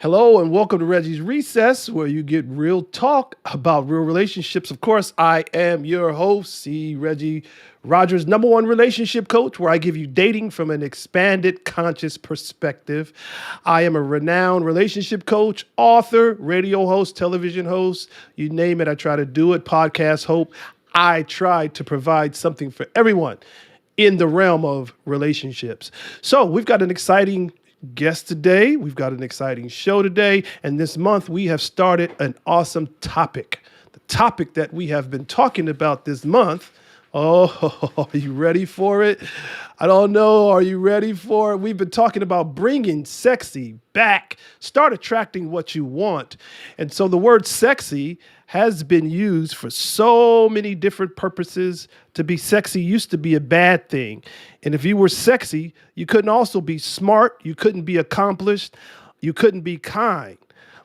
Hello and welcome to Reggie's Recess, where you get real talk about real relationships. Of course, I am your host, C. Reggie Rogers, #1 relationship coach, where I give you dating from an expanded conscious perspective. I am a renowned relationship coach, author, radio host, television host, you name it, I try to do it, podcast host. I try to provide something for everyone in the realm of relationships. So we've got an exciting guest today. We've got an exciting show today. And this month we have started an awesome topic. The topic that we have been talking about this month. Oh, are you ready for it? I don't know. Are you ready for it? We've been talking about bringing sexy back. Start attracting what you want. And so the word sexy has been used for so many different purposes. To be sexy used to be a bad thing. And if you were sexy, you couldn't also be smart, you couldn't be accomplished, you couldn't be kind.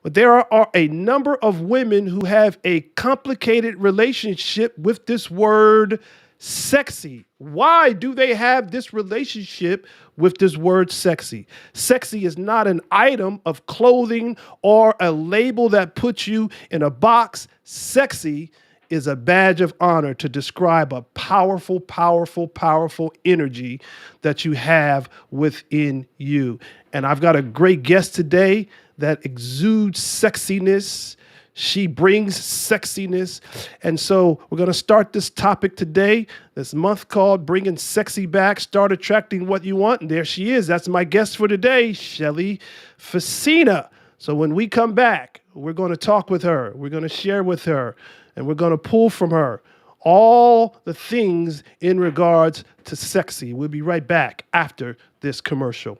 But there are a number of women who have a complicated relationship with this word sexy. Why do they have this relationship with this word sexy? Sexy is not an item of clothing or a label that puts you in a box. Sexy is a badge of honor to describe a powerful, powerful, powerful energy that you have within you. And I've got a great guest today that exudes sexiness. She brings sexiness. And so we're going to start this topic today, this month called Bringing Sexy Back, Start Attracting What You Want. And there she is. That's my guest for today, Shelly Fiscina. So when we come back, we're going to talk with her. We're going to share with her. And we're going to pull from her all the things in regards to sexy. We'll be right back after this commercial.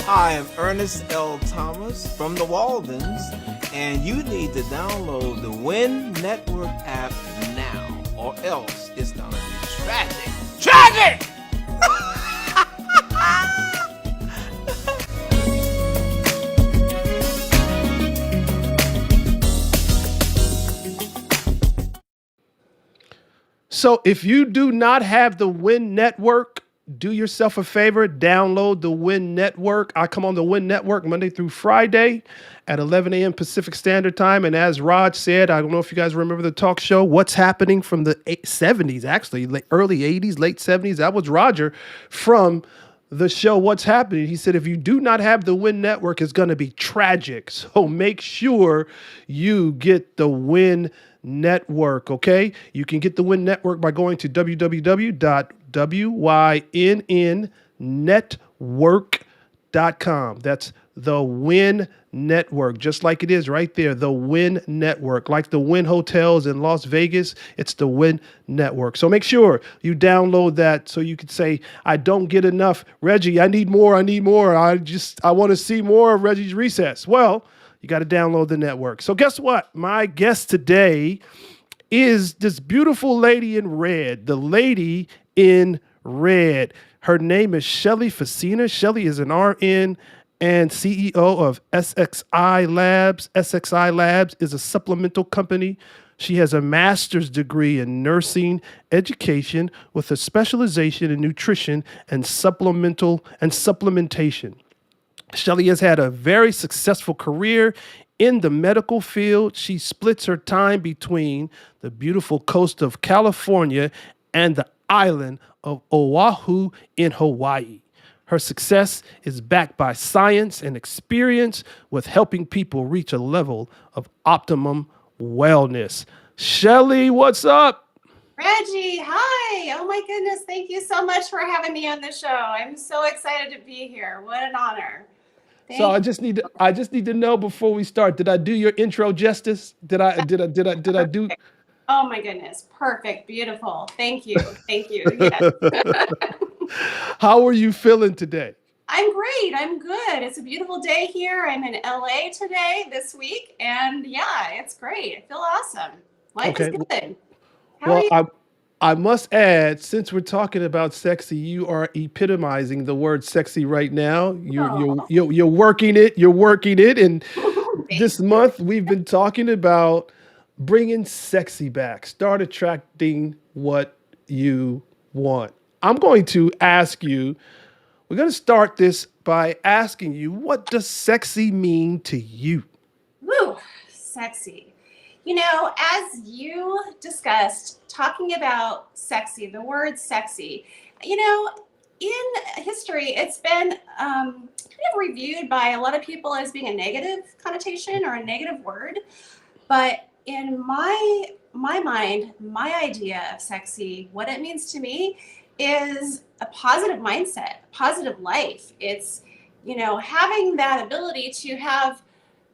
Hi, I'm Ernest L. Thomas from the Waldens, and you need to download the Win Network app now, or else it's gonna be tragic. Tragic! So if you do not have the Win Network, do yourself a favor, download the Win Network. I come on the Win Network Monday through Friday at 11 a.m. Pacific Standard Time. And as Raj said, I don't know if you guys remember the talk show, What's Happening from the 70s, actually, early 80s, late 70s. That was Roger from the show What's Happening. He said, if you do not have the Win Network, it's going to be tragic. So make sure you get the Win Network, okay? You can get the Win Network by going to www.wynnetwork.com. That's the Win Network, just like it is right there, the Win Network. Like the Win Hotels in Las Vegas, it's the Win Network. So make sure you download that so you can say, I don't get enough. Reggie, I need more. I want to see more of Reggie's Recess. Well, you got to download the network. So guess what? My guest today is this beautiful lady in red, the lady in red. Her name is Shelly Fiscina. Shelly is an RN and CEO of SXI Labs. SXI Labs is a supplemental company. She has a master's degree in nursing education with a specialization in nutrition and supplementation. Shelly has had a very successful career in the medical field. She splits her time between the beautiful coast of California and the island of Oahu in Hawaii. Her success is backed by science and experience with helping people reach a level of optimum wellness. Shelly, what's up? Reggie, hi. Oh my goodness. Thank you so much for having me on the show. I'm so excited to be here. What an honor. So I just need to know before we start, did I do your intro justice? Did I do? Oh my goodness. Perfect. Beautiful. Thank you. Thank you. Yes. How are you feeling today? I'm great. I'm good. It's a beautiful day here. I'm in LA today, this week. And yeah, it's great. I feel awesome. Life is good. How are you? I must add, since we're talking about sexy, you are epitomizing the word sexy right now. You're working it. You're working it. And this month we've been talking about bringing sexy back. Start attracting what you want. I'm going to ask you, we're going to start this by asking you, what does sexy mean to you? Woo, sexy. As you discussed, talking about sexy, the word sexy, you know, in history, it's been kind of reviewed by a lot of people as being a negative connotation or a negative word. But in my mind, my idea of sexy, what it means to me is a positive mindset, a positive life. It's, having that ability to have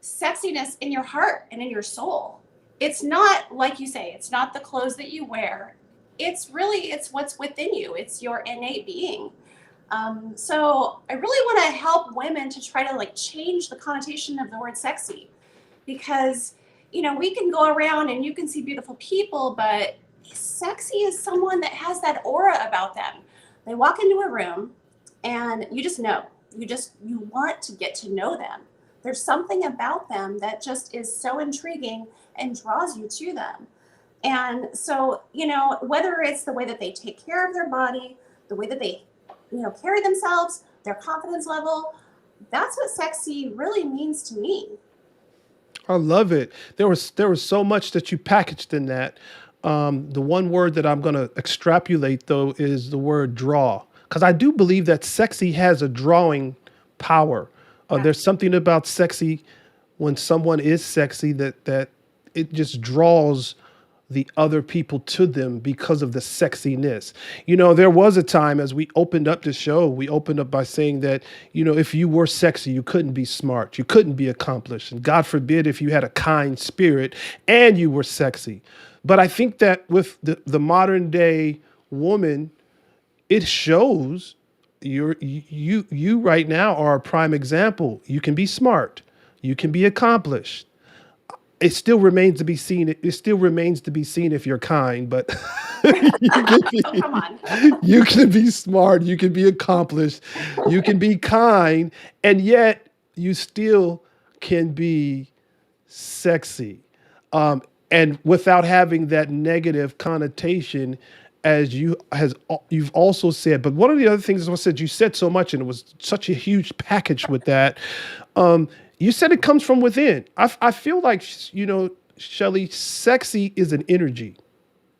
sexiness in your heart and in your soul. It's not, like you say, it's not the clothes that you wear. It's what's within you. It's your innate being. So I really want to help women to try to like change the connotation of the word sexy, because we can go around and you can see beautiful people, but sexy is someone that has that aura about them. They walk into a room and you just know, you want to get to know them. There's something about them that just is so intriguing and draws you to them. And so, whether it's the way that they take care of their body, the way that they, carry themselves, their confidence level, that's what sexy really means to me. I love it. There was so much that you packaged in that. The one word that I'm going to extrapolate though is the word draw, because I do believe that sexy has a drawing power. There's something about sexy when someone is sexy that it just draws the other people to them because of the sexiness. There was a time as we opened up the show, we opened up by saying that, if you were sexy, you couldn't be smart, you couldn't be accomplished. And God forbid if you had a kind spirit and you were sexy. But I think that with the modern day woman, it shows you right now are a prime example. You can be smart, you can be accomplished. It still remains to be seen. It still remains to be seen if you're kind, but you can Oh, come be, on. you can be smart, you can be accomplished, you can be kind, and yet you still can be sexy. And without having that negative connotation, as you've also said. But one of the other things is, I said, you said so much, and it was such a huge package with that. You said it comes from within. I feel like, Shelly, sexy is an energy.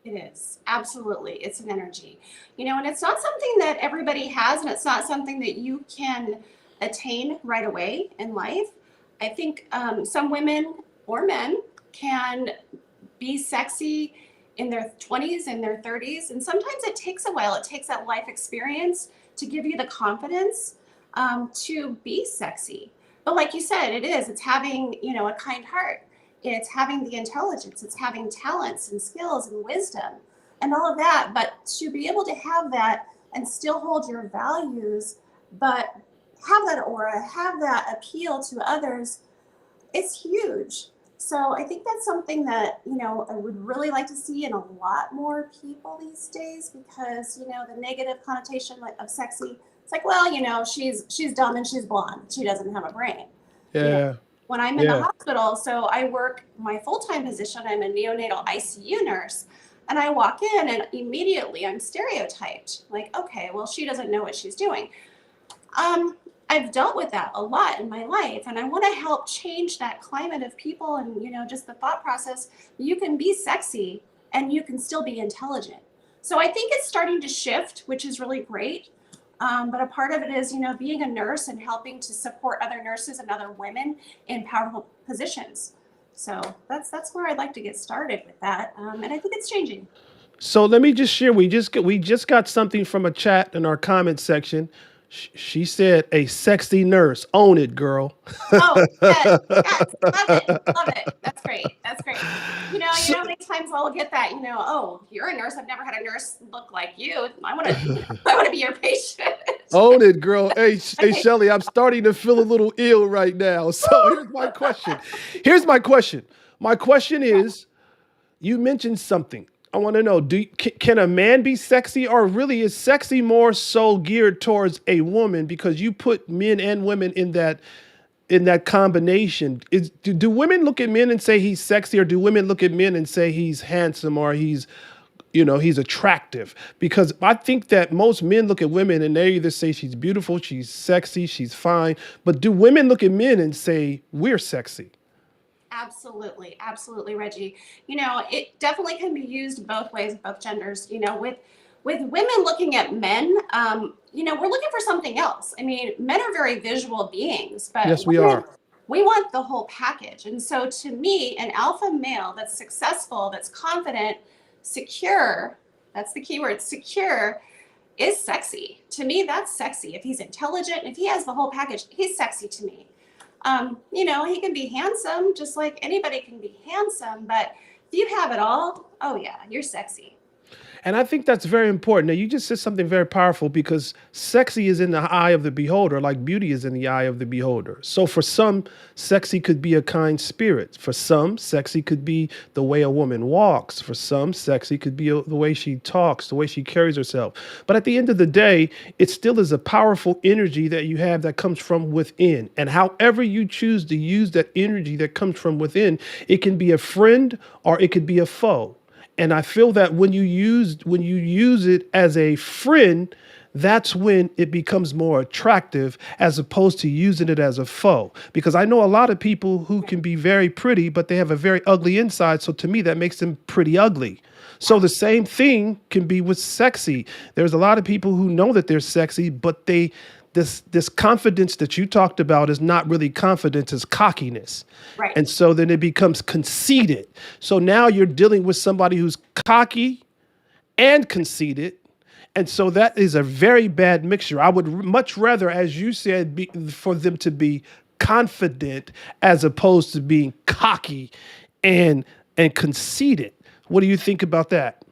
It is. Absolutely. It's an energy. And it's not something that everybody has, and it's not something that you can attain right away in life. I think some women or men can be sexy in their 20s and their 30s. And sometimes it takes a while. It takes that life experience to give you the confidence to be sexy. But like you said, it's having, a kind heart. It's having the intelligence. It's having talents and skills and wisdom and all of that. But to be able to have that and still hold your values, but have that aura, have that appeal to others, it's huge. So I think that's something that, I would really like to see in a lot more people these days, because, the negative connotation of sexy, it's like, well, she's dumb and she's blonde. She doesn't have a brain. You know, Yeah, when I'm in the yeah. hospital, so I work my full-time position, I'm a neonatal ICU nurse, and I walk in and immediately I'm stereotyped. Like, okay, well, she doesn't know what she's doing. Um, I've dealt with that a lot in my life, and I want to help change that climate of people and, just the thought process. You can be sexy and you can still be intelligent. So I think it's starting to shift, which is really great. But a part of it is, being a nurse and helping to support other nurses and other women in powerful positions. So that's where I'd like to get started with that. And I think it's changing. So let me just share. We just got something from a chat in our comment section. She said, "A sexy nurse, own it, girl." Oh, yes, yes, love it, love it. That's great. That's great. You So, know how many times I'll get that, oh, you're a nurse. I've never had a nurse look like you. I want to, I want to be your patient. own it, girl. Hey, Okay. Shelly, I'm starting to feel a little ill right now. So here's my question. Here's my question. My question is, you mentioned something. I want to know, can a man be sexy, or really is sexy more so geared towards a woman, because you put men and women in that in that combination. Do women look at men and say he's sexy, or do women look at men and say he's handsome, or he's attractive? Because I think that most men look at women and they either say she's beautiful, she's sexy, she's fine. But do women look at men and say we're sexy? Absolutely, absolutely, Reggie. It definitely can be used both ways, both genders. With women looking at men, we're looking for something else. I mean, men are very visual beings, but Yes, we women, are. we want the whole package. And so, to me, an alpha male that's successful, that's confident, secure. That's the key word, secure, is sexy. To me, that's sexy. If he's intelligent, if he has the whole package, he's sexy to me. He can be handsome, just like anybody can be handsome, but if you have it all, oh yeah, you're sexy. And I think that's very important. Now, you just said something very powerful, because sexy is in the eye of the beholder, like beauty is in the eye of the beholder. So for some, sexy could be a kind spirit. For some, sexy could be the way a woman walks. For some, sexy could be the way she talks, the way she carries herself. But at the end of the day, it still is a powerful energy that you have that comes from within. And however you choose to use that energy that comes from within, it can be a friend or it could be a foe. And I feel that when you use it as a friend, that's when it becomes more attractive, as opposed to using it as a foe. Because I know a lot of people who can be very pretty, but they have a very ugly inside. So to me, that makes them pretty ugly. So the same thing can be with sexy. There's a lot of people who know that they're sexy, but this confidence that you talked about is not really confidence, it's cockiness. Right. And so then it becomes conceited. So now you're dealing with somebody who's cocky and conceited. And so that is a very bad mixture. I would much rather, as you said, for them to be confident as opposed to being cocky and conceited. What do you think about that?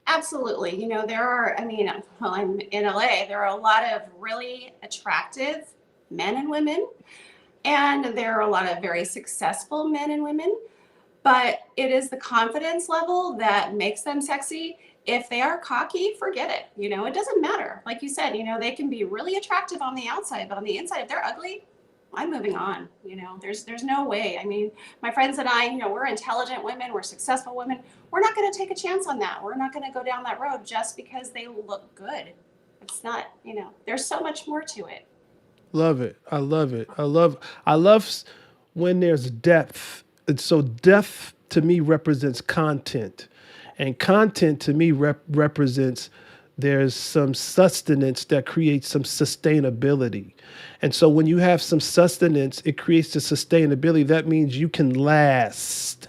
Absolutely. I mean, well, I'm in LA, there are a lot of really attractive men and women, and there are a lot of very successful men and women, but it is the confidence level that makes them sexy. If they are cocky, forget it. It doesn't matter. Like you said, they can be really attractive on the outside, but on the inside, if they're ugly, I'm moving on. There's no way. I mean, my friends and I, we're intelligent women, we're successful women. We're not going to take a chance on that. We're not going to go down that road just because they look good. It's not, there's so much more to it. Love it. I love it. I love when there's depth. And so depth to me represents content. And content to me represents there's some sustenance that creates some sustainability. And so when you have some sustenance, it creates the sustainability. That means you can last.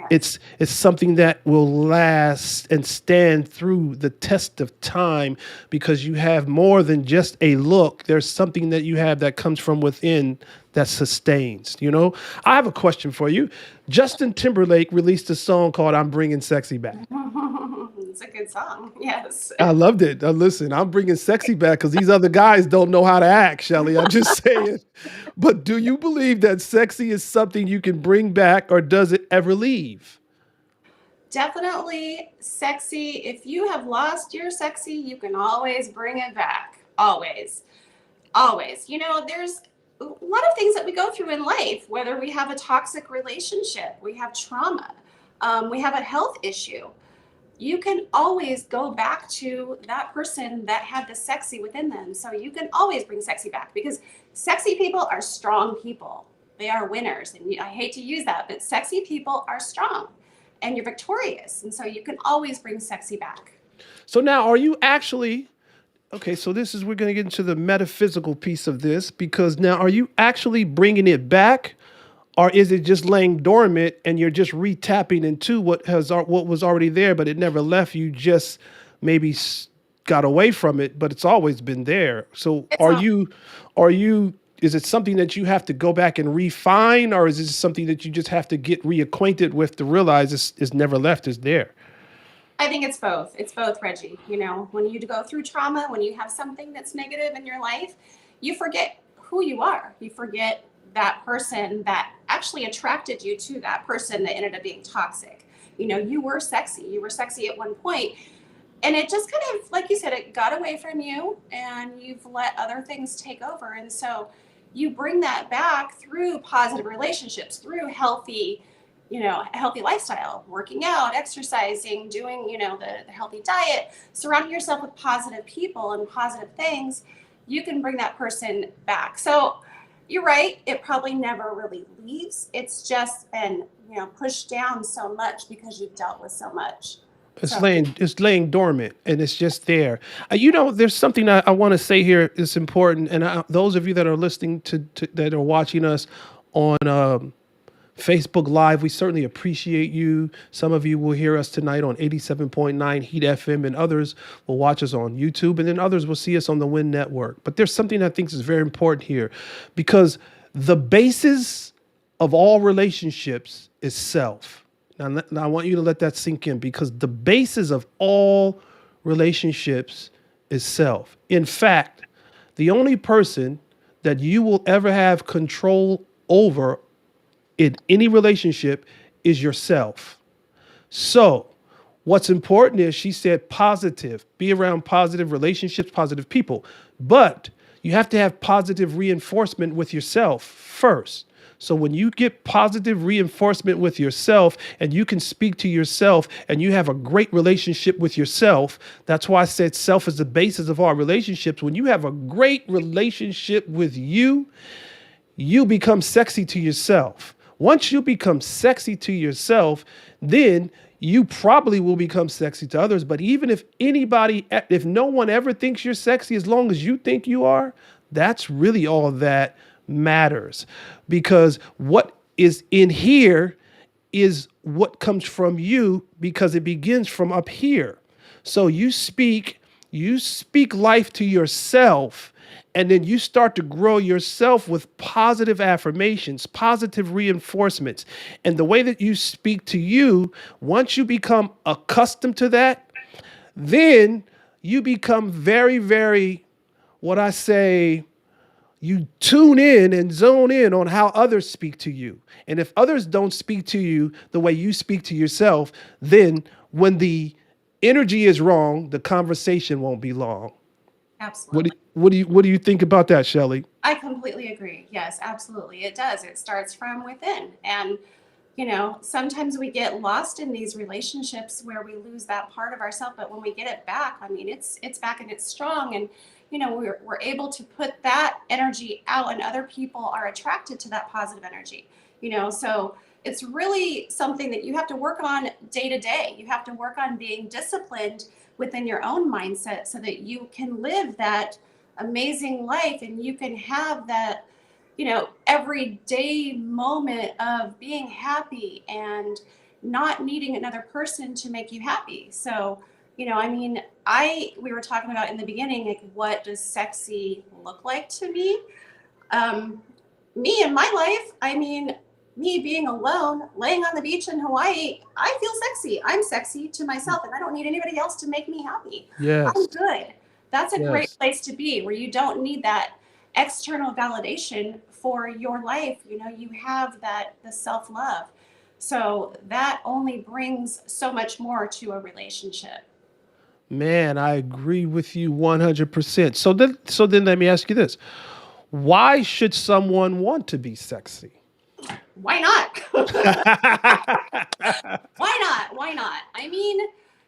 Yes. It's something that will last and stand through the test of time, because you have more than just a look. There's something that you have that comes from within that sustains. I have a question for you. Justin Timberlake released a song called "I'm Bringing Sexy Back." It's a good song. Yes. I loved it. Listen, I'm bringing sexy back because these other guys don't know how to act, Shelly. I'm just saying. But do you believe that sexy is something you can bring back, or does it ever leave? Definitely sexy. If you have lost your sexy, you can always bring it back. Always. Always. There's a lot of things that we go through in life, whether we have a toxic relationship, we have trauma, we have a health issue. You can always go back to that person that had the sexy within them. So you can always bring sexy back, because sexy people are strong people. They are winners. And I hate to use that, but sexy people are strong and you're victorious. And so you can always bring sexy back. So now, are you actually okay? So we're going to get into the metaphysical piece of this, because now, are you actually bringing it back, or is it just laying dormant and you're just retapping into what was already there, but it never left? You just maybe got away from it, but it's always been there. So It's all are you? Is it something that you have to go back and refine, or is it something that you just have to get reacquainted with to realize it's never left? It's there. I think it's both. It's both, Reggie. When you go through trauma, when you have something that's negative in your life, you forget who you are. You forget that person that actually attracted you to that person that ended up being toxic. You were sexy. You were sexy at one point, and it just kind of, like you said, it got away from you, and you've let other things take over. And so you bring that back through positive relationships, through healthy, a healthy lifestyle, working out, exercising, doing, the healthy diet, surrounding yourself with positive people and positive things, you can bring that person back. So you're right, it probably never really leaves. It's just been, pushed down so much because you've dealt with so much. So It's laying dormant, and it's just there. There's something I want to say here. It's important, and those of you that are listening to that are watching us on Facebook Live, we certainly appreciate you. Some of you will hear us tonight on 87.9 Heat FM, and others will watch us on YouTube, and then others will see us on the Win Network. But there's something I think is very important here, because the basis of all relationships is self. Now I want you to let that sink in, because the basis of all relationships is self. In fact, the only person that you will ever have control over in any relationship is yourself. So, what's important is, she said, positive, be around positive relationships, positive people. But you have to have positive reinforcement with yourself first. So when you get positive reinforcement with yourself, and you can speak to yourself, and you have a great relationship with yourself, that's why I said self is the basis of our relationships. When you have a great relationship with you, you become sexy to yourself. Once you become sexy to yourself, then you probably will become sexy to others. But even if no one ever thinks you're sexy, as long as you think you are, that's really all that matters. Because what is in here is what comes from you, because it begins from up here. So you speak life to yourself, and then you start to grow yourself with positive affirmations, positive reinforcements. And the way that you speak to you, once you become accustomed to that, then you become very, very, what I say, you tune in and zone in on how others speak to you. And if others don't speak to you the way you speak to yourself, then when the energy is wrong, the conversation won't be long. What do, absolutely. what do you think about that, Shelly? I completely agree. Yes, absolutely. It does. It starts from within. And, sometimes we get lost in these relationships where we lose that part of ourselves. But when we get it back, I mean, it's back and it's strong. And, we're able to put that energy out, and other people are attracted to that positive energy, So it's really something that you have to work on day to day. You have to work on being disciplined within your own mindset so that you can live that amazing life, and you can have that, everyday moment of being happy and not needing another person to make you happy. So, I mean, we were talking about in the beginning, like, what does sexy look like to me? Um, Me in my life, I mean, me being alone, laying on the beach in Hawaii, I feel sexy. I'm sexy to myself, and I don't need anybody else to make me happy. I'm Yes. good. That's a great Yes. place to be, where you don't need that external validation for your life. You have the self love. So that only brings so much more to a relationship. Man, I agree with you 100%. So then let me ask you this. Why should someone want to be sexy? Why not? Why not? Why not? I mean,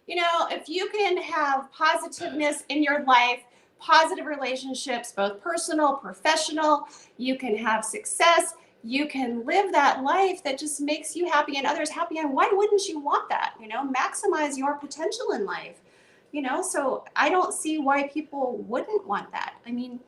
if you can have positiveness in your life, positive relationships, both personal, professional, you can have success, you can live that life that just makes you happy and others happy. And why wouldn't you want that? Maximize your potential in life. So I don't see why people wouldn't want that. I mean,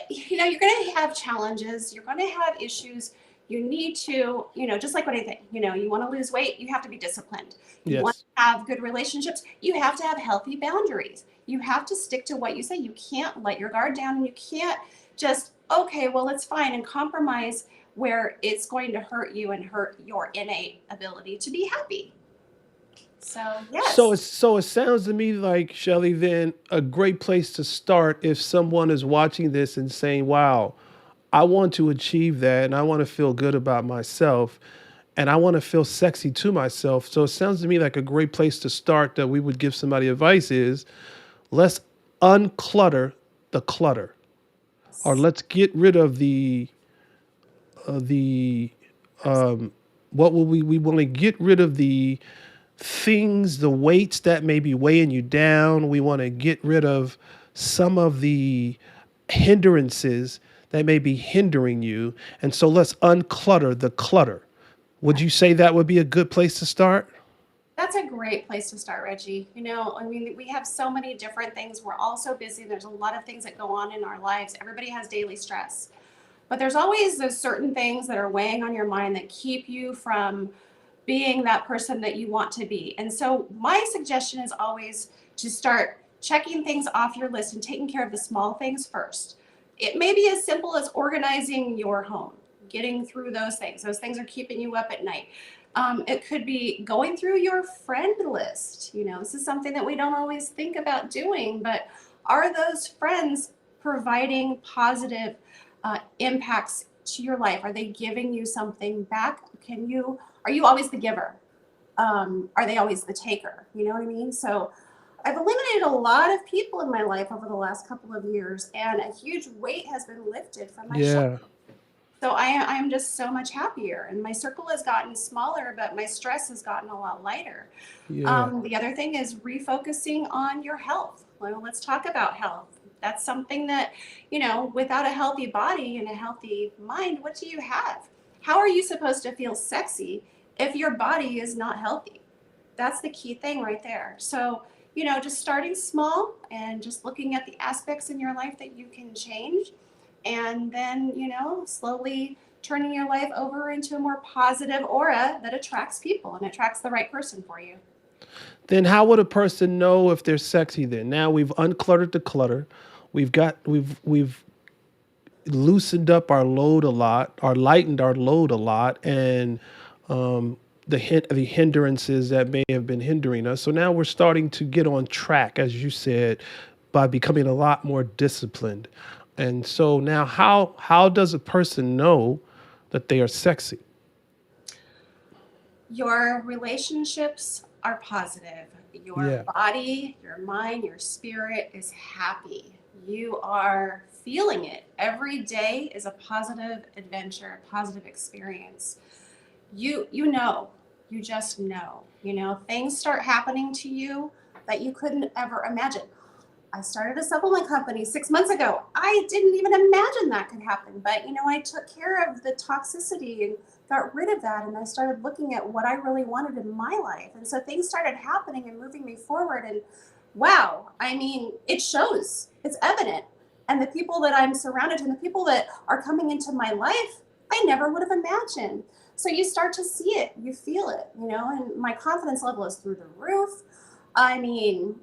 you're going to have challenges, you're going to have issues. You need to, just like anything, you want to lose weight, you have to be disciplined. You want Yes. to have good relationships, you have to have healthy boundaries. You have to stick to what you say. You can't let your guard down, and you can't just, okay, well, it's fine, and compromise where it's going to hurt you and hurt your innate ability to be happy. So, So yes. it sounds to me like, Shelly, then a great place to start, if someone is watching this and saying, "Wow, I want to achieve that, and I want to feel good about myself, and I want to feel sexy to myself." So it sounds to me like a great place to start that we would give somebody advice is, let's unclutter the clutter. or Yes. let's get rid of the what will we want to get rid of the things, the weights that may be weighing you down. We want to get rid of some of the hindrances that may be hindering you. And so let's unclutter the clutter. Would you say that would be a good place to start? That's a great place to start, Reggie. I mean, we have so many different things. We're all so busy. There's a lot of things that go on in our lives. Everybody has daily stress. But there's always those certain things that are weighing on your mind that keep you from being that person that you want to be. And so, my suggestion is always to start checking things off your list and taking care of the small things first. It may be as simple as organizing your home, getting through those things. Those things are keeping you up at night. It could be going through your friend list. This is something that we don't always think about doing, but are those friends providing positive impacts to your life? Are they giving you something back? Are you always the giver? Are they always the taker? You know what I mean? So I've eliminated a lot of people in my life over the last couple of years, and a huge weight has been lifted from my shoulders. Yeah. So I'm just so much happier, and my circle has gotten smaller, but my stress has gotten a lot lighter. Yeah. The other thing is refocusing on your health. Well, let's talk about health. That's something that, without a healthy body and a healthy mind, what do you have? How are you supposed to feel sexy if your body is not healthy? That's the key thing right there. So, just starting small and just looking at the aspects in your life that you can change, and then, slowly turning your life over into a more positive aura that attracts people and attracts the right person for you. Then how would a person know if they're sexy then? Now we've uncluttered the clutter. We've loosened up our load a lot, or lightened our load a lot, and the hindrances that may have been hindering us. So now we're starting to get on track, as you said, by becoming a lot more disciplined. And so now, how does a person know that they are sexy? Your relationships are positive. Your Yeah, body, your mind, your spirit is happy. You are feeling it. Every day is a positive adventure, a positive experience. You just know. Things start happening to you that you couldn't ever imagine. I started a supplement company 6 months ago. I didn't even imagine that could happen. But, I took care of the toxicity and got rid of that. And I started looking at what I really wanted in my life. And so things started happening and moving me forward. And wow, I mean, it shows, it's evident. And the people that I'm surrounded and the people that are coming into my life, I never would have imagined. So you start to see it, you feel it, and my confidence level is through the roof. I mean,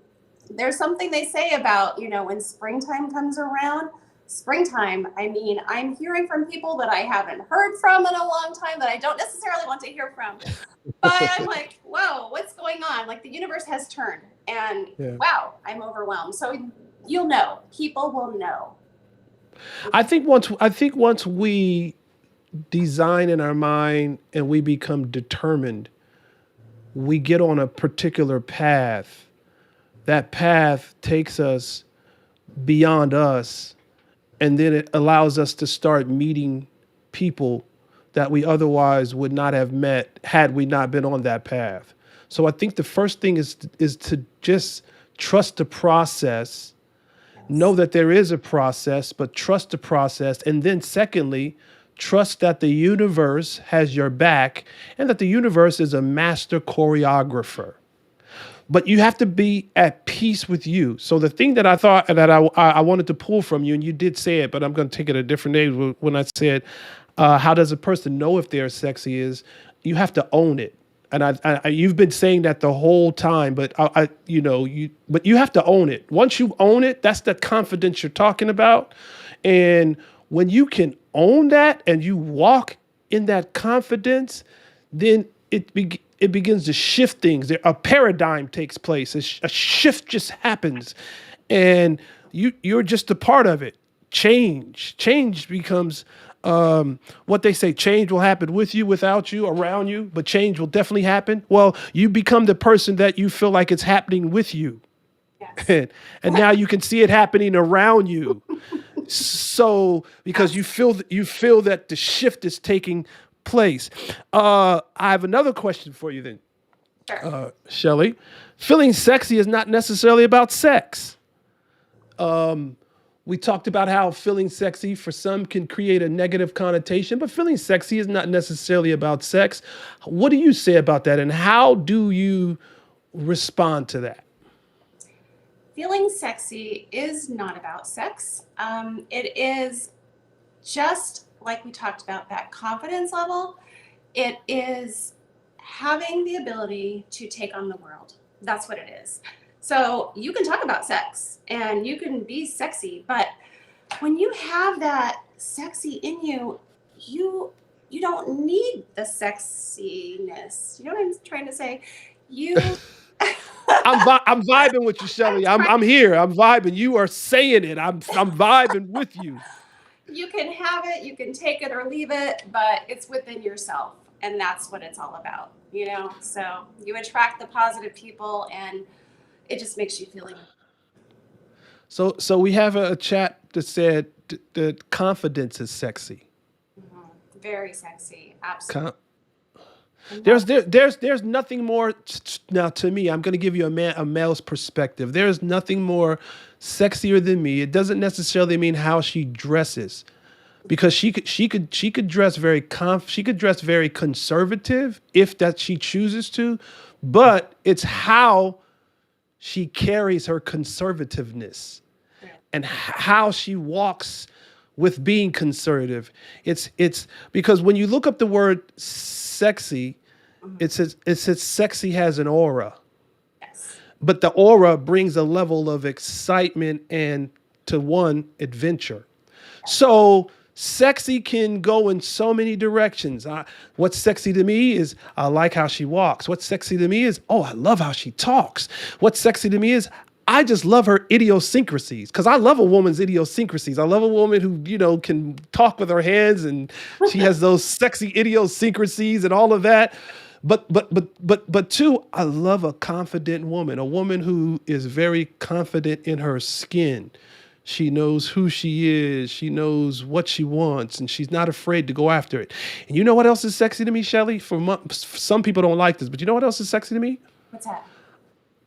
there's something they say about, when springtime comes around, springtime, I mean, I'm hearing from people that I haven't heard from in a long time, that I don't necessarily want to hear from. But I'm like, whoa, what's going on? Like the universe has turned, and yeah. wow, I'm overwhelmed. So you'll know, people will know. I think once we design in our mind and we become determined, we get on a particular path. That path takes us beyond us, and then it allows us to start meeting people that we otherwise would not have met had we not been on that path. So I think the first thing is to just trust the process, know Yes. that there is a process, but trust the process. And then secondly, trust that the universe has your back and that the universe is a master choreographer. But you have to be at peace with you. So the thing that I thought that I wanted to pull from you, and you did say it, but I'm going to take it a different name when I said, how does a person know if they're sexy? Is you have to own it. And you've been saying that the whole time, but but you have to own it. Once you own it, that's the confidence you're talking about. And when you can own that and you walk in that confidence, then it begins to shift things. A paradigm takes place. A shift just happens, and you're just a part of it. Change becomes what they say. Change will happen with you, without you, around you, but change will definitely happen. Well, you become the person that you feel like it's happening with you. Yes. And now you can see it happening around you. So because you feel that the shift is taking place. I have another question for you then, Sure. Shelly. Feeling sexy is not necessarily about sex. We talked about how feeling sexy for some can create a negative connotation, but feeling sexy is not necessarily about sex. What do you say about that, and how do you respond to that? Feeling sexy is not about sex. It is just like we talked about that confidence level. It is having the ability to take on the world. That's what it is. So you can talk about sex and you can be sexy, but when you have that sexy in you, you you don't need the sexiness. You know what I'm trying to say? You I'm vibing with you, Shelly. I'm here. I'm vibing. You are saying it. I'm vibing with you. you can have it, you can take it or leave it, but it's within yourself. And that's what it's all about, you know? So you attract the positive people and it just makes you feel So we have a chat that said that confidence is sexy. very sexy. Absolutely. Con- I There's love there, there's nothing more now to me. I'm going to give you a male's perspective. There's nothing more sexier than me. It doesn't necessarily mean how she dresses, because she could dress she could dress very conservative if that she chooses to, but it's how she carries her conservativeness it. and how she walks with being conservative. It's because when you look up the word sexy, it says sexy has an aura, Yes. but the aura brings a level of excitement and, to one, adventure. So sexy can go in so many directions. What's sexy to me is I like how she walks. What's sexy to me is, oh, I love how she talks. What's sexy to me is I just love her idiosyncrasies, because I love a woman's idiosyncrasies. I love a woman who, can talk with her hands, and she has those sexy idiosyncrasies and all of that. But two, I love a confident woman, a woman who is very confident in her skin. She knows who she is. She knows what she wants, and she's not afraid to go after it. And you know what else is sexy to me, Shelly? Some people don't like this, but you know what else is sexy to me? What's that?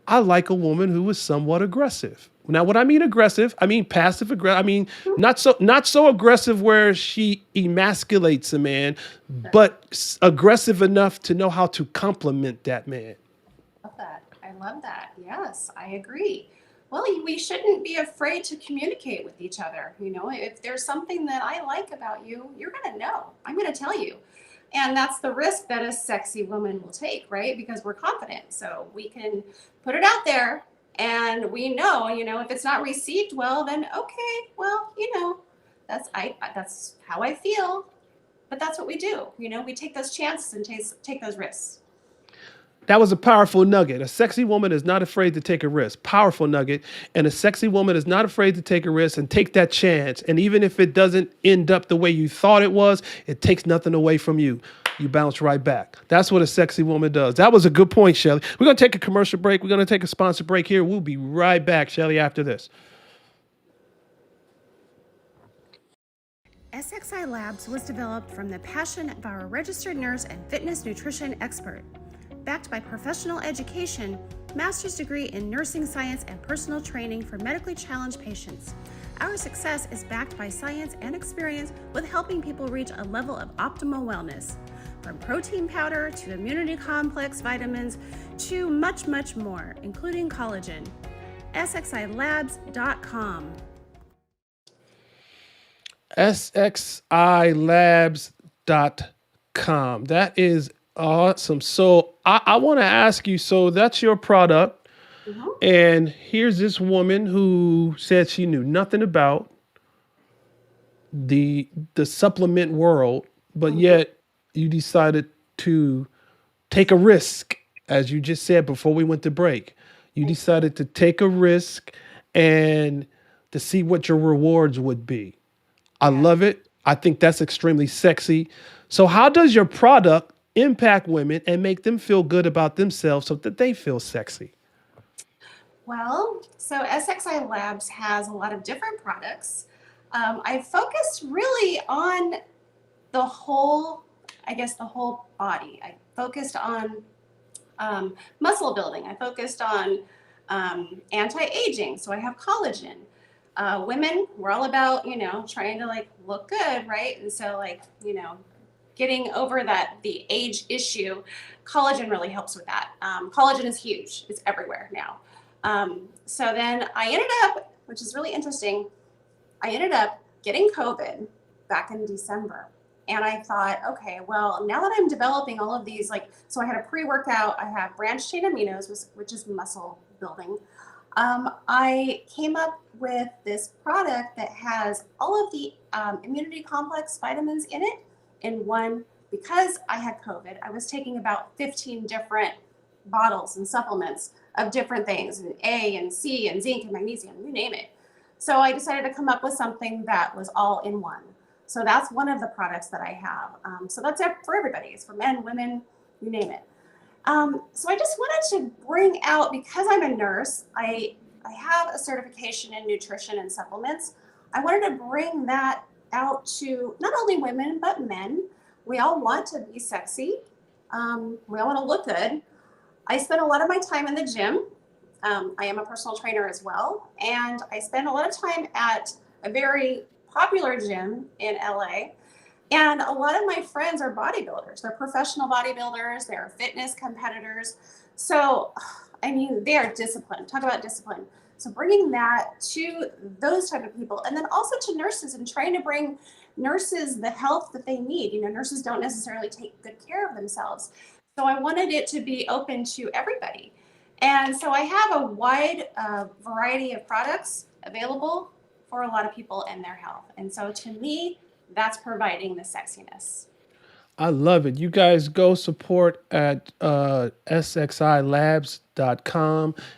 I like a woman who is somewhat aggressive. Now, when I mean aggressive, I mean passive aggressive. I mean not so aggressive where she emasculates a man, but aggressive enough to know how to compliment that man. Love that. I love that. Yes, I agree. Well, we shouldn't be afraid to communicate with each other. You know, if there's something that I like about you, you're going to know. I'm going to tell you. And that's the risk that a sexy woman will take, right? Because we're confident. So we can put it out there and we know, if it's not received well, then okay, well, that's how I feel. But that's what we do. We take those chances and take those risks. That was a powerful nugget. A sexy woman is not afraid to take a risk. Powerful nugget. And a sexy woman is not afraid to take a risk and take that chance. And even if it doesn't end up the way you thought it was, it takes nothing away from you. You bounce right back. That's what a sexy woman does. That was a good point, Shelly. We're going to take a commercial break. We're going to take a sponsor break here. We'll be right back, Shelly, after this. SXI Labs was developed from the passion of our registered nurse and fitness nutrition expert. Backed by professional education, master's degree in nursing science and personal training for medically challenged patients. Our success is backed by science and experience with helping people reach a level of optimal wellness. From protein powder to immunity complex vitamins to much, much more, including collagen. SXILabs.com. SXILabs.com. That is awesome. So I want to ask you, so that's your product. Mhm. And here's this woman who said she knew nothing about the supplement world, but yet you decided to take a risk, as you just said before we went to break. You decided to take a risk and to see what your rewards would be. I Yeah. love it. I think that's extremely sexy. So how does your product impact women and make them feel good about themselves so that they feel sexy? Well, so SXI Labs has a lot of different products. I focused really on the whole, I guess, the whole body. I focused on muscle building. I focused on anti-aging. So I have collagen. Women, we're all about, trying to like look good, right? And so like, getting over the age issue, collagen really helps with that. Collagen is huge. It's everywhere now. So then I ended up, which is really interesting, I ended up getting COVID back in December. And I thought, okay, well, now that I'm developing all of these, so I had a pre-workout, I have branched chain aminos, which is muscle building. I came up with this product that has all of the immunity complex vitamins in it in one. Because I had COVID, I was taking about 15 different bottles and supplements of different things, and A and C and zinc and magnesium, you name it. So I decided to come up with something that was all in one. So that's one of the products that I have. So that's for everybody. It's for men, women, you name it. So I just wanted to bring out, because I'm a nurse, I have a certification in nutrition and supplements. I wanted to bring that out to not only women, but men. We all want to be sexy. We all want to look good. I spend a lot of my time in the gym. I am a personal trainer as well. And I spend a lot of time at a very popular gym in LA. And a lot of my friends are bodybuilders. They're professional bodybuilders. They're fitness competitors. So, I mean, they are disciplined. Talk about discipline. So bringing that to those type of people, and then also to nurses, and trying to bring nurses the health that they need. Nurses don't necessarily take good care of themselves. So I wanted it to be open to everybody. And so I have a wide variety of products available for a lot of people and their health. And so to me, that's providing the sexiness. I love it. You guys go support at sxilabs.com.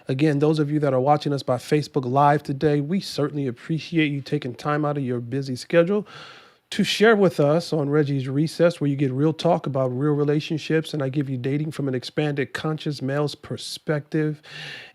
Again, those of you that are watching us by Facebook Live today, we certainly appreciate you taking time out of your busy schedule to share with us on Reggie's Recess, where you get real talk about real relationships, and I give you dating from an expanded conscious male's perspective.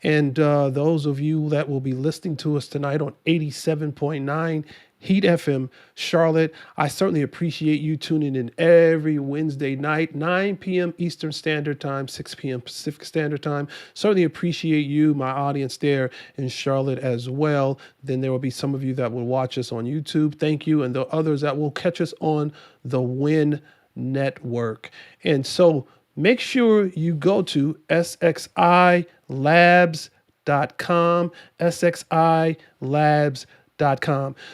And those of you that will be listening to us tonight on 87.9 Heat FM Charlotte, I certainly appreciate you tuning in every Wednesday night, 9 p.m. Eastern Standard Time, 6 p.m. Pacific Standard Time. Certainly appreciate you, my audience there in Charlotte as well. Then there will be some of you that will watch us on YouTube. Thank you. And the others that will catch us on the Win Network. And so make sure you go to sxilabs.com, sxilabs.com.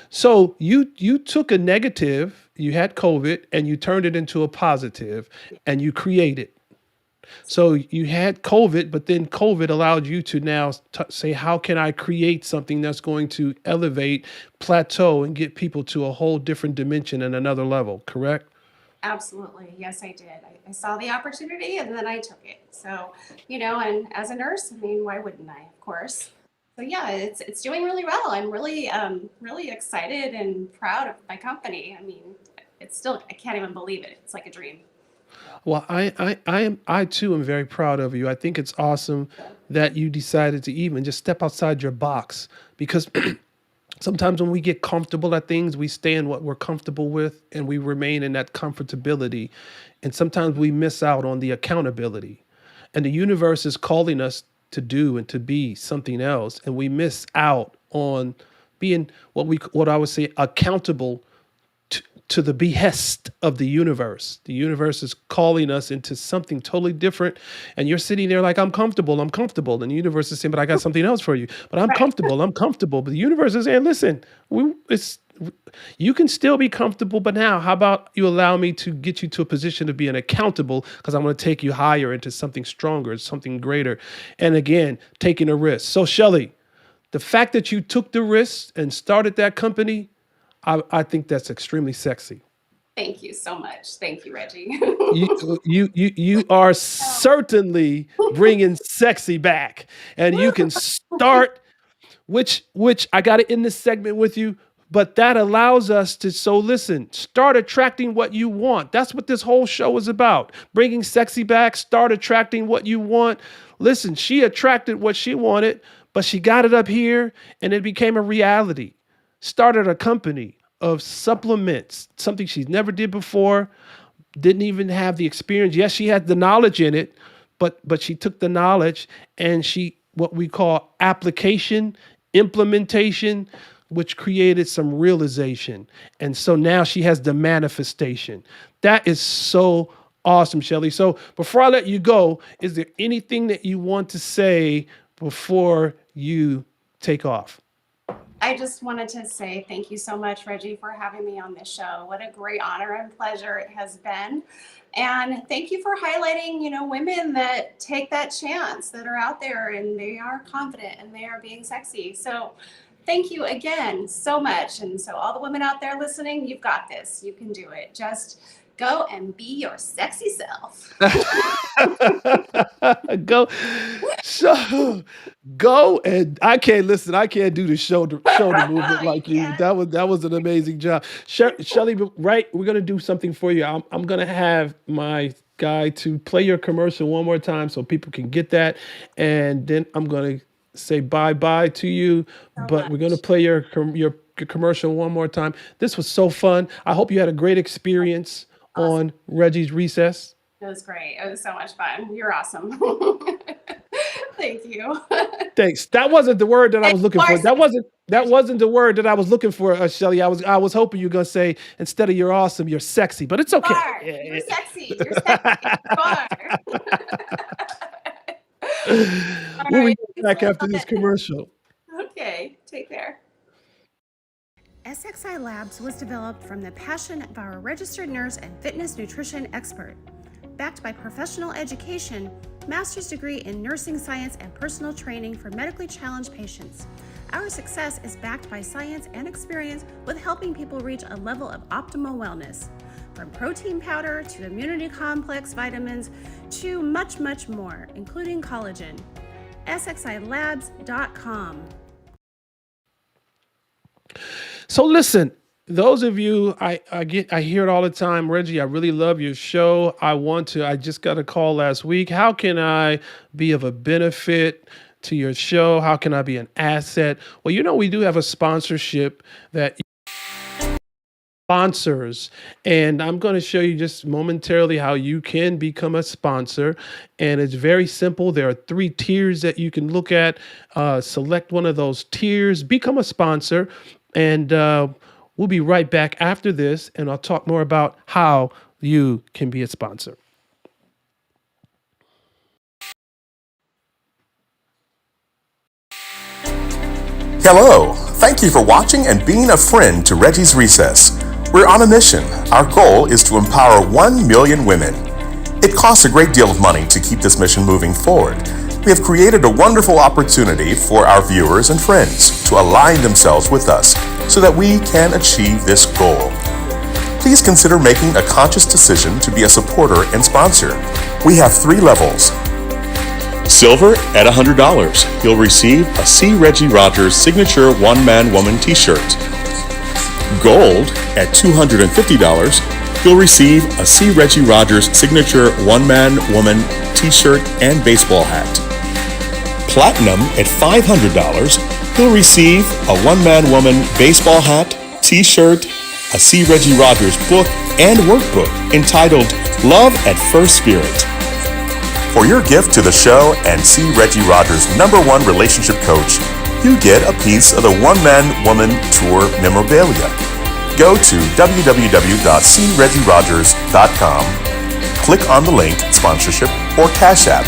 So you took a negative, you had COVID, and you turned it into a positive, and you created. So you had COVID, but then COVID allowed you to now say, how can I create something that's going to elevate, plateau, and get people to a whole different dimension and another level, correct? Absolutely. Yes, I did. I saw the opportunity and then I took it. So, and as a nurse, I mean, why wouldn't I, of course? So yeah, it's doing really well. I'm really excited and proud of my company. I mean, I can't even believe it. It's like a dream. Well, I too am very proud of you. I think it's awesome that you decided to even just step outside your box, because sometimes when we get comfortable at things, we stay in what we're comfortable with and we remain in that comfortability. And sometimes we miss out on the accountability. And the universe is calling us to do and to be something else. And we miss out on being what I would say accountable to the behest of the universe. The universe is calling us into something totally different. And you're sitting there like, I'm comfortable. And the universe is saying, but I got something else for you. But I'm comfortable. But the universe is saying, listen, you can still be comfortable, but now how about you allow me to get you to a position of being accountable, because I'm going to take you higher into something stronger, something greater. And again, taking a risk. So Shelly, the fact that you took the risk and started that company, I think that's extremely sexy. Thank you so much. Thank you, Reggie. You are certainly bringing sexy back, and you can start, which I got to end this segment with you. But that allows us to, so listen, start attracting what you want. That's what this whole show is about. Bringing sexy back, start attracting what you want. Listen, she attracted what she wanted, but she got it up here and it became a reality. Started a company of supplements, something she's never did before, didn't even have the experience. Yes, she had the knowledge in it, but she took the knowledge and she what we call application, implementation, which created some realization. And so now she has the manifestation. That is so awesome, Shelly. So before I let you go, is there anything that you want to say before you take off? I just wanted to say thank you so much, Reggie, for having me on this show. What a great honor and pleasure it has been. And thank you for highlighting, women that take that chance, that are out there and they are confident and they are being sexy. So thank you again so much. And so all the women out there listening, you've got this. You can do it. Just go and be your sexy self. Go. So go and I can't listen. I can't do the shoulder movement You like you. can. That was an amazing job, Shelly. Right, we're gonna do something for you. I'm gonna have my guy to play your commercial one more time so people can get that, and then I'm gonna say bye bye to you. So But we're gonna much. play your commercial one more time. This was so fun. I hope you had a great experience Awesome. on Reggie's Recess. It was great. It was so much fun. You're awesome. Thank you. Thanks. That wasn't the word that I And was you looking are for. That sexy, wasn't that Reggie. wasn't the word that I was looking for, Shelly. I was hoping you were gonna say instead of you're awesome, you're sexy, but it's You okay. are. You're sexy. You're sexy. You are. All We'll be right. right Thanks back a after this lot. commercial. Okay. Take care. SXI Labs was developed from the passion of our registered nurse and fitness nutrition expert. Backed by professional education, master's degree in nursing science and personal training for medically challenged patients. Our success is backed by science and experience with helping people reach a level of optimal wellness. From protein powder to immunity complex vitamins to much, much more, including collagen. SXILabs.com. So listen, those of you, I hear it all the time, Reggie. I really love your show. I just got a call last week. How can I be of a benefit to your show? How can I be an asset? Well, we do have a sponsorship that sponsors, and I'm going to show you just momentarily how you can become a sponsor. And it's very simple. There are 3 tiers that you can look at. Select one of those tiers, become a sponsor, and we'll be right back after this, and I'll talk more about how you can be a sponsor. Hello. Thank you for watching and being a friend to Reggie's Recess. We're on a mission. Our goal is to empower 1 million women. It costs a great deal of money to keep this mission moving forward. We have created a wonderful opportunity for our viewers and friends to align themselves with us so that we can achieve this goal. Please consider making a conscious decision to be a supporter and sponsor. We have 3 levels. Silver at $100. You'll receive a C. Regi Rogers signature one-man-woman t-shirt. Gold at $250. You'll receive a C. Regi Rogers signature one-man-woman t-shirt and baseball hat. Platinum at $500. You'll receive a one-man-woman baseball hat, t-shirt, a C. Regi Rogers book, and workbook entitled Love at First Spirit. For your gift to the show and C. Regi Rogers' #1 relationship coach, you get a piece of the one-man-woman tour memorabilia. Go to www.cregirogers.com, click on the link sponsorship or Cash App,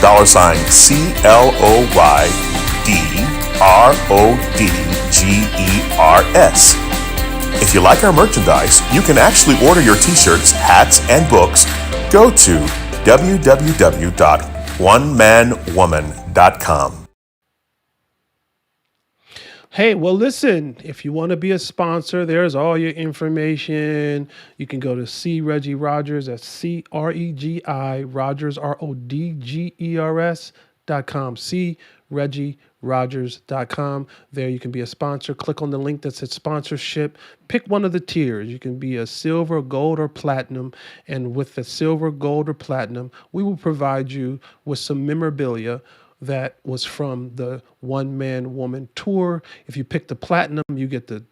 $CLOYDRODGERS. If you like our merchandise, you can actually order your t-shirts, hats, and books. Go to www.onemanwoman.com. Hey, well, listen, if you want to be a sponsor, there's all your information. You can go to C. Regi Rogers, that's CREGI, Rogers, RODGERS.com, CRegiRogers.com. There you can be a sponsor. Click on the link that says sponsorship. Pick one of the tiers. You can be a silver, gold, or platinum. And with the silver, gold, or platinum, we will provide you with some memorabilia that was from the One Man Woman Tour. If you pick the platinum, you get the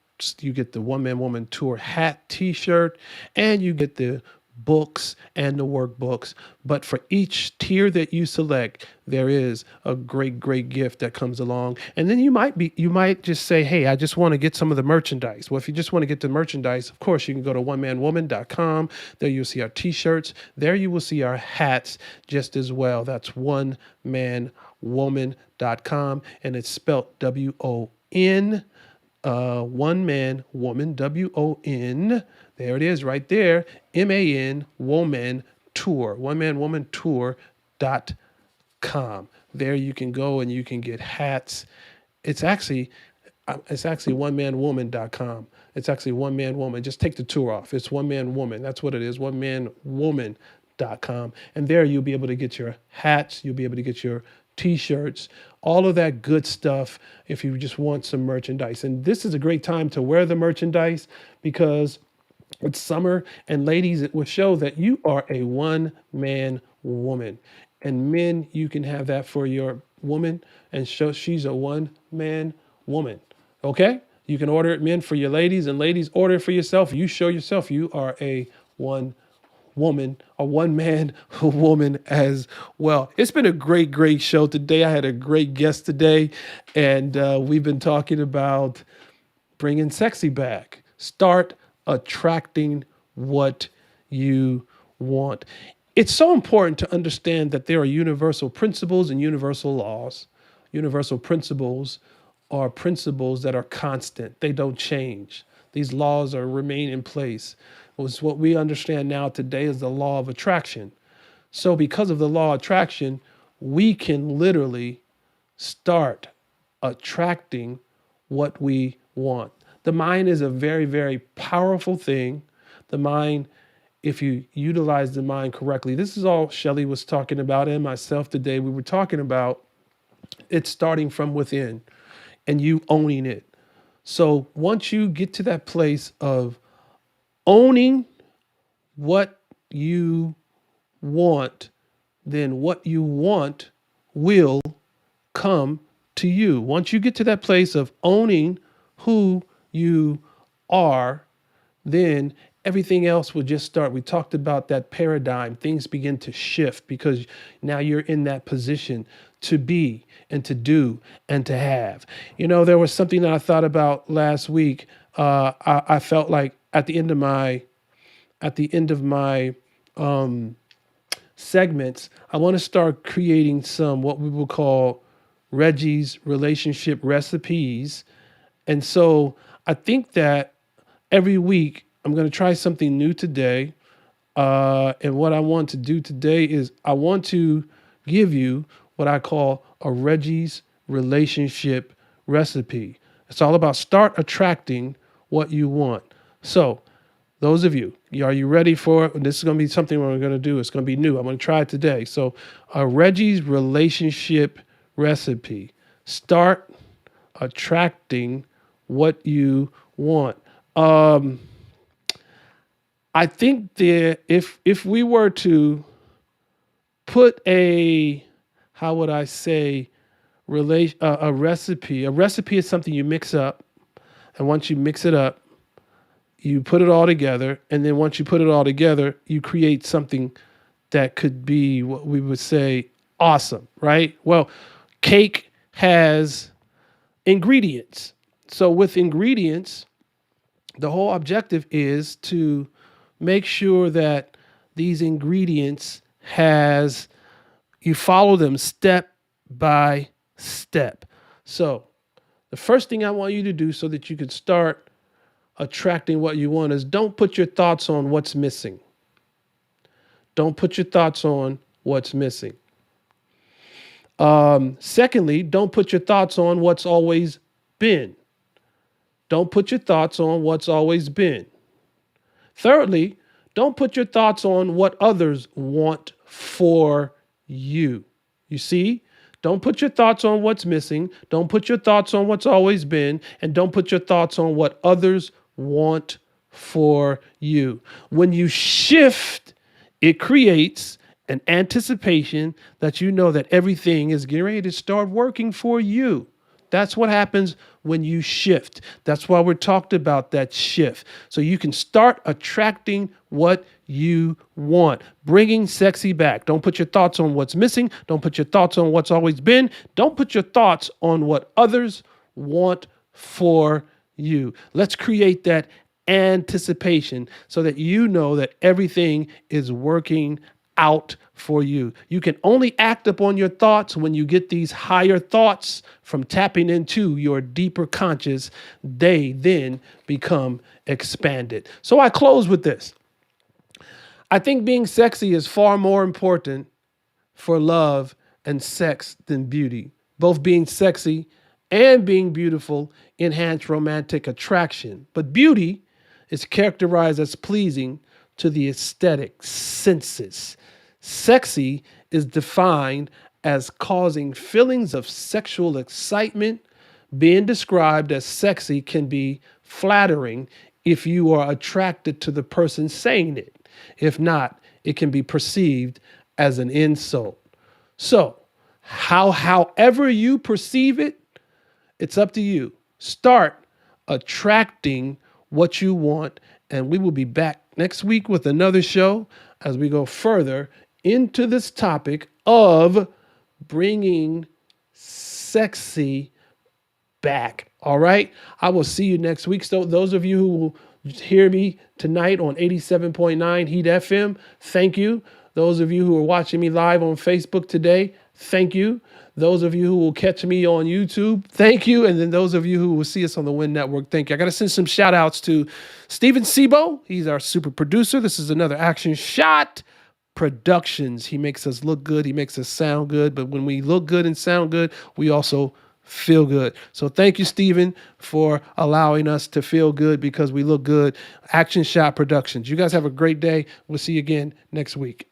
One Man Woman Tour hat, T-shirt, and you get the books and the workbooks. But for each tier that you select, there is a great gift that comes along. And then you might just say, hey, I just want to get some of the merchandise. Well, if you just want to get the merchandise, of course, you can go to onemanwoman.com. There you'll see our t-shirts. There you will see our hats just as well. That's onemanwoman.com, and it's spelled WON. One Man Woman, WON. There it is right there. MAN Woman Tour. onemanwomantour.com. There you can go and you can get hats. It's actually onemanwoman.com. It's actually One Man Woman. Just take the tour off. It's One Man Woman. That's what it is. Onemanwoman.com. And there you'll be able to get your hats. You'll be able to get your t-shirts, all of that good stuff if you just want some merchandise. And this is a great time to wear the merchandise because it's summer, and ladies, it will show that you are a one-man woman. And men, you can have that for your woman and show she's a one-man woman. Okay? You can order it, men, for your ladies, and ladies, order it for yourself. You show yourself you are a one man woman as well. It's been a great show today. I had a great guest today, and we've been talking about bringing sexy back. Start attracting what you want. It's so important to understand that there are universal principles and universal laws. Universal principles are principles that are constant. They don't change. These laws remain in place. What we understand now today is the law of attraction. So because of the law of attraction, we can literally start attracting what we want. The mind is a very powerful thing. The mind, if you utilize the mind correctly, this is all Shelly was talking about and myself today. We were talking about it starting from within and you owning it. So once you get to that place of owning what you want, then what you want will come to you. Once you get to that place of owning who you are, then everything else will just start. We talked about that paradigm. Things begin to shift because now you're in that position to be and to do and to have. You know, there was something that I thought about last week. I felt like at the end of my segments, I want to start creating some what we will call Regi's relationship recipes. And so I think that every week I'm going to try something new today. And what I want to do today is I want to give you what I call a Regi's relationship recipe. It's all about start attracting what you want. So those of you, are you ready for it? This is going to be something we're going to do. It's going to be new. I'm going to try it today. So a Regi's relationship recipe. Start attracting what you want. I think that if we were to put a recipe is something you mix up, and once you mix it up, you put it all together, and then once you put it all together, you create something that could be what we would say awesome, right? Well, cake has ingredients. So with ingredients, the whole objective is to make sure that these ingredients you follow them step by step. So the first thing I want you to do so that you can start attracting what you want is don't put your thoughts on what's missing. Don't put your thoughts on what's missing. Secondly, don't put your thoughts on what's always been. Don't put your thoughts on what's always been. Thirdly, don't put your thoughts on what others want for you. You see? Don't put your thoughts on what's missing. Don't put your thoughts on what's always been. And don't put your thoughts on what others want for you. When you shift, it creates an anticipation that you know that everything is getting ready to start working for you. That's what happens when you shift. That's why we're talked about that shift. So you can start attracting what you want, bringing sexy back. Don't put your thoughts on what's missing. Don't put your thoughts on what's always been. Don't put your thoughts on what others want for you. Let's create that anticipation so that you know that everything is working out for you. You can only act upon your thoughts when you get these higher thoughts from tapping into your deeper conscious. They then become expanded. So I close with this. I think being sexy is far more important for love and sex than beauty. Both being sexy and being beautiful enhance romantic attraction. But beauty is characterized as pleasing to the aesthetic senses. Sexy is defined as causing feelings of sexual excitement. Being described as sexy can be flattering if you are attracted to the person saying it. If not, it can be perceived as an insult. So, however you perceive it, it's up to you. Start attracting what you want, and we will be back next week with another show as we go further into this topic of bringing sexy back. All right. I will see you next week. So those of you who will hear me tonight on 87.9 Heat FM, thank you. Those of you who are watching me live on Facebook today, thank you. Those of you who will catch me on YouTube, thank you. And then those of you who will see us on the Win Network, thank you. I got to send some shout outs to Steven Sebo. He's our super producer. This is another Action Shot Productions. He makes us look good. He makes us sound good. But when we look good and sound good, we also feel good. So thank you, Steven, for allowing us to feel good because we look good. Action Shot Productions. You guys have a great day. We'll see you again next week.